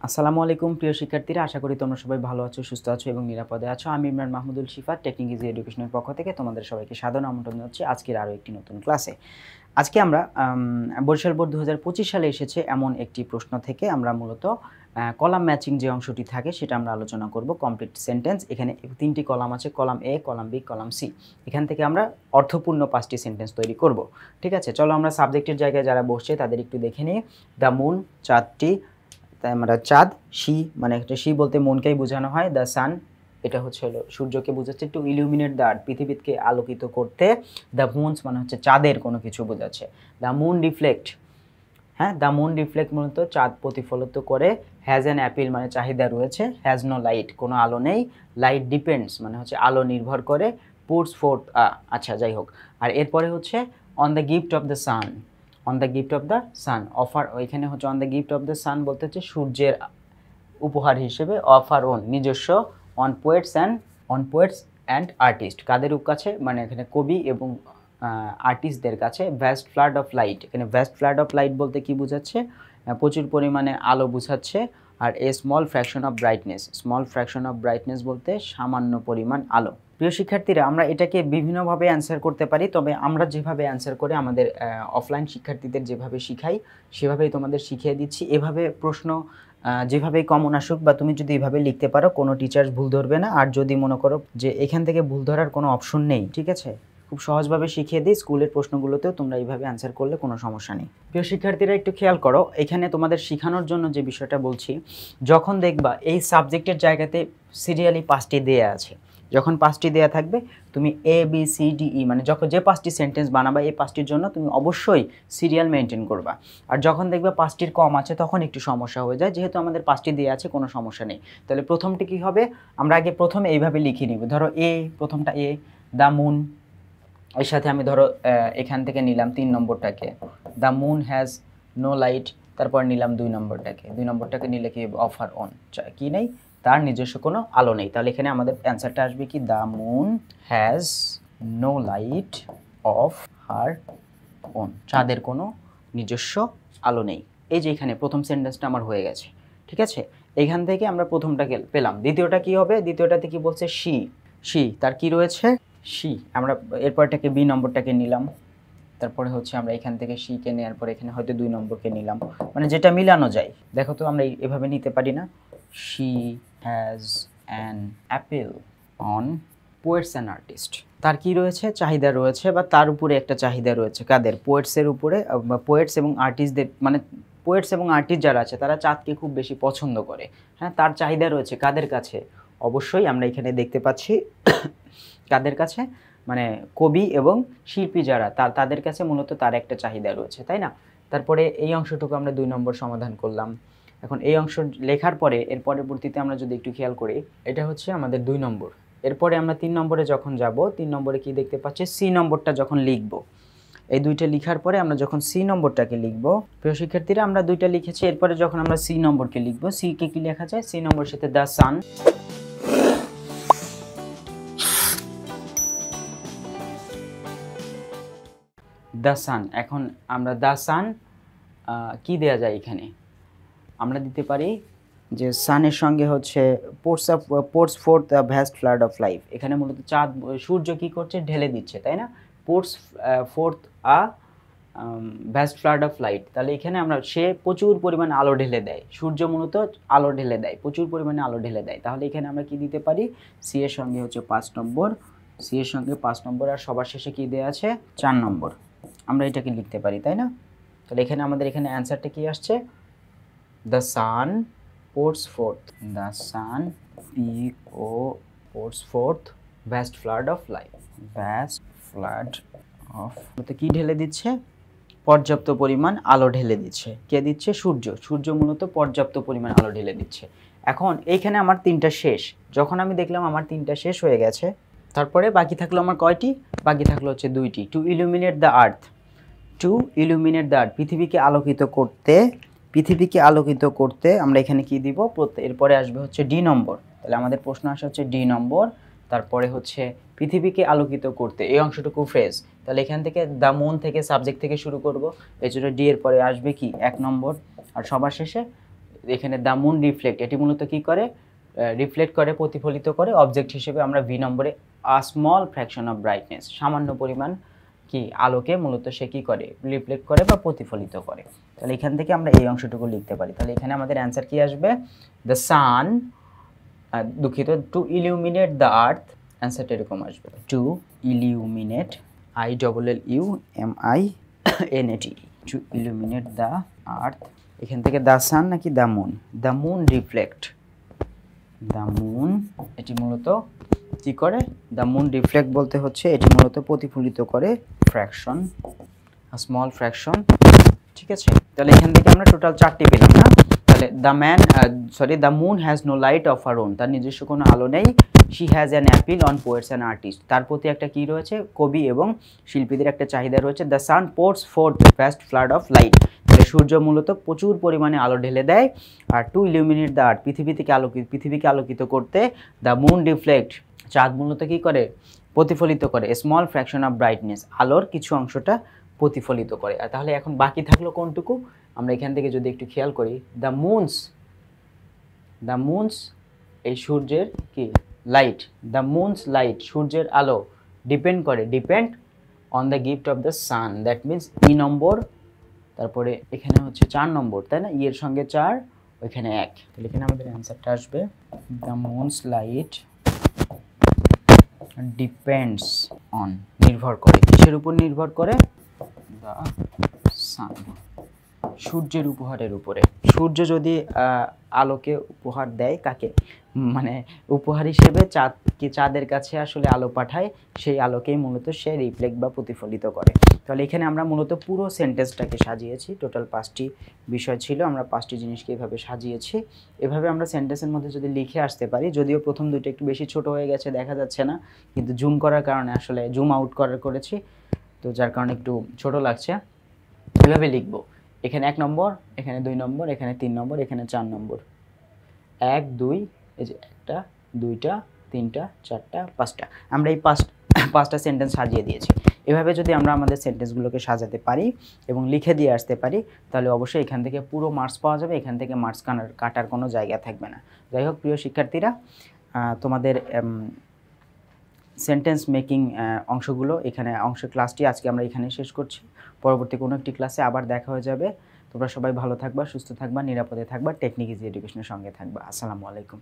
আসসালামু আলাইকুম প্রিয় শিক্ষার্থীরা, আশা করি তোমরা সবাই ভালো আছো, সুস্থ আছো এবং নিরাপদে আছো। আমি ইমরান মাহমুদুল শিফা, টেকনিক ইজি এডুকেশনের পক্ষ থেকে তোমাদের সবাইকে সাদর আমন্ত্রণ জানাচ্ছি আজকের আরও একটি নতুন ক্লাসে। আজকে আমরা বরিশাল বোর্ড 2025 সালে এসেছে এমন একটি প্রশ্ন থেকে আমরা মূলত কলাম ম্যাচিং যে অংশটি থাকে সেটা আমরা আলোচনা করব। কমপ্লিট সেন্টেন্স, এখানে তিনটি কলাম আছে, column A, column B, column C. এখান থেকে আমরা অর্থপূর্ণ 5টি সেন্টেন্স তৈরি করব। ঠিক আছে, চলো আমরা সাবজেক্টের জায়গায় যারা বসছে তাদের একটু দেখে নিই। দ্য মুন, চাঁদটি, তাই আমরা চাঁদ, শি মানে একটা শি বলতে মনকেই বোঝানো হয়। দ্য সান, এটা হচ্ছে হলো সূর্যকে বোঝাচ্ছে, টু ইলুমিনেট দ্য আর্থ পৃথিবীকে আলোকিত করতে। দ্য মুনস মানে হচ্ছে চাঁদের কোনো কিছু বোঝাচ্ছে। দ্য মুন রিফ্লেক্ট, হ্যাঁ দ্য মুন রিফ্লেক্ট মূলত চাঁদ প্রতিফলিত করে। হ্যাজ অ্যান অ্যাপিল মানে চাহিদা রয়েছে। হ্যাজ নো লাইট কোনো আলো নেই। লাইট ডিপেন্ডস মানে হচ্ছে আলো নির্ভর করে। পুটস ফোর্থ আচ্ছা যাই হোক। আর এরপরে হচ্ছে on the gift of the sun, on the gift of the sun offer, ওইখানে হচ্ছে on the gift of the sun বলতে হচ্ছে সূর্যের উপহার হিসেবে। অফার ওন নিজস্ব। অন পোয়েটস অ্যান্ড আর্টিস্ট কাদের কাছে, মানে এখানে কবি এবং আর্টিস্টদের কাছে। ভ্যাস্ট ফ্লাড অফ লাইট, এখানে ভ্যাস্ট ফ্লাড অফ লাইট বলতে কি বোঝাচ্ছে, প্রচুর পরিমাণে আলো বোঝাচ্ছে। আর a small fraction of brightness, small fraction of brightness বলতে সামান্য পরিমাণ আলো। প্রিয় শিক্ষার্থীরা, আমরা এটাকে বিভিন্নভাবে অ্যান্সার করতে পারি, তবে আমরা যেভাবে অ্যান্সার করে আমাদের অফলাইন শিক্ষার্থীদের যেভাবে শিখাই সেভাবেই তোমাদের শিখিয়ে দিচ্ছি। এভাবে প্রশ্ন যেভাবেই কমন আসুক বা তুমি যদি এভাবে লিখতে পারো কোনো টিচার ভুল ধরবে না। আর যদি মনে করো যে এখান থেকে ভুল ধরার কোনো অপশন নেই, ঠিক আছে, খুব সহজভাবে শিখিয়ে দিই। স্কুলের প্রশ্নগুলোতেও তোমরা এইভাবে অ্যান্সার করলে কোনো সমস্যা নেই। প্রিয় শিক্ষার্থীরা একটু খেয়াল করো, এখানে তোমাদের শেখানোর জন্য যে বিষয়টা বলছি, যখন দেখবা এই সাবজেক্টের জায়গাতে সিরিয়ালি 5টি দেয়া আছে, যখন 5টি দেয়া থাকবে তুমি A B C D E মানে যখন যে 5টি সেন্টেন্স বানাবা এই 5টির জন্য তুমি অবশ্যই সিরিয়াল মেনটেন করবা। আর যখন দেখবে 5টির কম আছে তখন একটু সমস্যা হয়ে যায়। যেহেতু আমাদের 5টি দেয়া আছে কোনো সমস্যা নেই। তাহলে প্রথমটি কী হবে, আমরা আগে প্রথমে এইভাবে লিখে নিব। ধরো এ, প্রথমটা এ, দ্য মুন, এর সাথে আমি ধরো এখান থেকে নিলাম 3 নম্বরটাকে, the moon has no light. তারপর নিলাম 2 নম্বরটাকে, 2 নম্বরটাকে নিলে কি অফার অন, কি নেই, তার নিজস্ব কোনো আলো নেই। তাহলে এখানে আমাদের অ্যান্সারটা আসবে কি, the moon has no light of her own, চাঁদের কোনো নিজস্ব আলো নেই। এই যে এখানে প্রথম সেন্টেন্সটা আমার হয়ে গেছে, ঠিক আছে। এখান থেকে আমরা প্রথমটাকে পেলাম। দ্বিতীয়টা কি হবে, দ্বিতীয়টাতে কি বলছে, শি, শি তার কি রয়েছে, শি। আমরা এরপরটাকে বি নম্বরটাকে নিলাম, তারপরে হচ্ছে আমরা এখান থেকে শিকে নেওয়ার পরে এখানে হয়তো 2 নম্বরকে নিলাম, মানে যেটা মিলানো যায়। দেখো তো আমরা এভাবে নিতে পারি না। She has an appeal on poets and artist, তার কি রয়েছে, চাহিদা রয়েছে, বা তার উপরে একটা চাহিদা রয়েছে। কাদের, পোয়েটসের উপরে, পোয়েটস এবং আর্টিস্টদের, মানে পোয়েটস এবং আর্টিস্ট যারা আছে তারা চাঁদকে খুব বেশি পছন্দ করে। হ্যাঁ, তার চাহিদা রয়েছে কাদের কাছে, অবশ্যই আমরা এখানে দেখতে পাচ্ছি কাদের কাছে, মানে কবি এবং শিল্পী যারা তাদের কাছে মূলত তার একটা চাহিদা রয়েছে, তাই না। তারপরে এই অংশটুকু আমরা 2 নম্বর সমাধান করলাম। এখন এই অংশ লেখার পরে এর পরবর্তীতে আমরা যদি একটু খেয়াল করি, এটা হচ্ছে আমাদের 2 নম্বর। এরপরে আমরা 3 নম্বরে যখন যাব, 3 নম্বরে কি দেখতে পাচ্ছি, সি নম্বরটা যখন লিখব, এই দুইটা লিখার পরে আমরা যখন সি নম্বরটাকে লিখব, প্রিয় শিক্ষার্থীরা আমরা দুইটা লিখেছি। এরপরে যখন আমরা সি নম্বরকে লিখব, সি কে কি লেখা যায়, সি নম্বরের সাথে দ্য সান, দ্য সান। এখন আমরা দ্য সান কি দেয়া যায়, এখানে আমরা দিতে পারি যে সানের সঙ্গে হচ্ছে ports fourth vast flood of life. এখানে মূলত চাঁদ, সূর্য কি করছে, ঢেলে দিচ্ছে, তাই না। Ports fourth vast flood of light, তাহলে এখানে আমরা সে প্রচুর পরিমাণে আলো ঢেলে দেয়, সূর্য মূলত আলো ঢেলে দেয়, প্রচুর পরিমাণে আলো ঢেলে দেয়। তাহলে এখানে আমরা কি দিতে পারি, সি এর সঙ্গে হচ্ছে 5 নম্বর, সি এর সঙ্গে 5 নম্বর, আর সবার শেষে কি দেওয়া আছে, 4 নম্বর। আমরা এটাকে লিখতে পারি, তাই না। তাহলে এখানে আমাদের এখানে অ্যান্সারটা কি আসছে, the sun ports fourth, the sun PO ports fourth vast flood of life, vast flood of, কি ঢেলে দিচ্ছে, পর্যাপ্ত পরিমাণ আলো ঢেলে দিচ্ছে। কে দিচ্ছে, সূর্য, সূর্য মূলত পর্যাপ্ত পরিমাণ আলো ঢেলে দিচ্ছে। এখন এইখানে আমার 3টা শেষ, যখন আমি দেখলাম আমার 3টা শেষ হয়ে গেছে, তারপরে বাকি থাকলো আমার কয়টি, বাকি থাকলো হচ্ছে 2টি। To illuminate the earth, to illuminate the earth পৃথিবীকে আলোকিত করতে, পৃথিবীকে আলোকিত করতে আমরা এখানে কি দিব, এরপরে আসবে হচ্ছে ডি নম্বর। তাহলে আমাদের প্রশ্ন আসা হচ্ছে ডি নম্বর, তারপরে হচ্ছে পৃথিবীকে আলোকিত করতে, এই অংশটুকু ফ্রেজ। তাহলে এখান থেকে দ্য মুন থেকে সাবজেক্ট থেকে শুরু করব, এই জন্য ডি এর পরে আসবে কি 1 নম্বর, আর সবার শেষে এখানে দ্য মুন রিফ্লেক্ট, এটি মূলত কি করে, রিফ্লেক্ট করে, প্রতিফলিত করে। অবজেক্ট হিসেবে আমরা ভি নম্বরে a small fraction of brightness, সামান্য পরিমাণ কি আলোকে মূলত সে কি করে, রিফ্লেক্ট করে বা প্রতিফলিত করে। তাহলে এখান থেকে আমরা এই অংশটুকু লিখতে পারি। তাহলে এখানে আমাদের অ্যান্সার কি আসবে, দ্য সান, দুঃখিত, টু ইলিউমিনেট দ্য আর্থ, অ্যান্সারটা এরকম আসবে, to illuminate, ILLUMINAT, to illuminate the earth. এখান থেকে দ্য সান নাকি the moon, the moon reflect, the moon এটি মূলত কি করে, দ্য মুন রিফ্লেক্ট বলতে হচ্ছে এটি মূলত প্রতিফলিত করে, ফ্র্যাকশন, স্মল ফ্র্যাকশন, ঠিক আছে। তাহলে এখান থেকে আমরা টোটাল 4টি পেলাম না। তাহলে the moon has no light of her own, তার নিজস্ব কোনো আলো নেই। She has an appeal on poets and artist, তার প্রতি একটা কি রয়েছে, কবি এবং শিল্পীদের একটা চাহিদা রয়েছে। The sun ports fourth first flood of light, তাহলে সূর্য মূলত প্রচুর পরিমাণে আলো ঢেলে দেয়। আর টু ইলিউমিনেট দ্য আর্থ, পৃথিবীকে আলোকিত করতে, দ্য মুন রিফ্লেক্ট, চাঁদ মূলত কি করে, প্রতিফলিত করে, স্মল ফ্র্যাকশন অফ ব্রাইটনেস, আলোর কিছু অংশটা প্রতিফলিত করে। আর তাহলে এখন বাকি থাকলো কোনটুকু, আমরা এখান থেকে যদি একটু খেয়াল করি, দ্য মুনস এই সূর্যের কি লাইট, দ্য মুনস লাইট, সূর্যের আলো depend on the gift of the sun, that means E number, তারপরে এখানে হচ্ছে 4 নম্বর, তাই না, এর সঙ্গে 4, ওইখানে 1, তাহলে এখানে আমাদের অ্যান্সারটা আসবে, the moons light depends on, নির্ভর করে, কিসের উপর নির্ভর করে, দ্য সান, সূর্যের উপহারের উপরে। সূর্য যদি আলোকে উপহার দেয় কাকে, মানে উপহার হিসেবে চাঁদের কাছে আসলে আলো পাঠায়, সেই আলোকেই মূলত সে রিফ্লেক্ট বা প্রতিফলিত করে। তাহলে এখানে আমরা মূলত পুরো সেন্টেন্সটাকে সাজিয়েছি, টোটাল 5টি বিষয় ছিল, আমরা 5টি জিনিসকে এভাবে সাজিয়েছি। এভাবে আমরা সেন্টেন্সের মধ্যে যদি লিখে আসতে পারি, যদিও প্রথম দুটো একটু বেশি ছোট হয়ে গেছে, দেখা যাচ্ছে না, কিন্তু জুম করার কারণে আসলে জুম আউট করেছি, তো যার কারণে একটু ছোট লাগছে। এভাবে লিখবো, এখানে 1 নম্বর, এখানে 2 নম্বর, এখানে 3 নম্বর, এখানে 4 নম্বর, 1 2, এই যে 1টা 2টা 3টা 4টা 5টা, আমরা এই 5টা সেন্টেন্স সাজিয়ে দিয়েছি। এভাবে যদি আমরা আমাদের সেন্টেন্সগুলোকে সাজাতে পারি এবং লিখে দিয়ে আসতে পারি, তাহলে অবশ্যই এখান থেকে পুরো মার্কস পাওয়া যাবে, এখান থেকে মার্কস কাটার কোনো জায়গা থাকবে না। যাই হোক প্রিয় শিক্ষার্থীরা, তোমাদের সেন্টেন্স মেকিং অংশগুলো এখানে ক্লাসটি আজকে আমরা এখানে শেষ করছি। পরবর্তী কোনো একটি ক্লাসে আবার দেখা হয়ে যাবে। তোমরা সবাই ভালো থাকবা, সুস্থ থাকবা, নিরাপদে থাকবা, টেকনিক ইজি এডুকেশনের সঙ্গে থাকবা। আসসালামু আলাইকুম।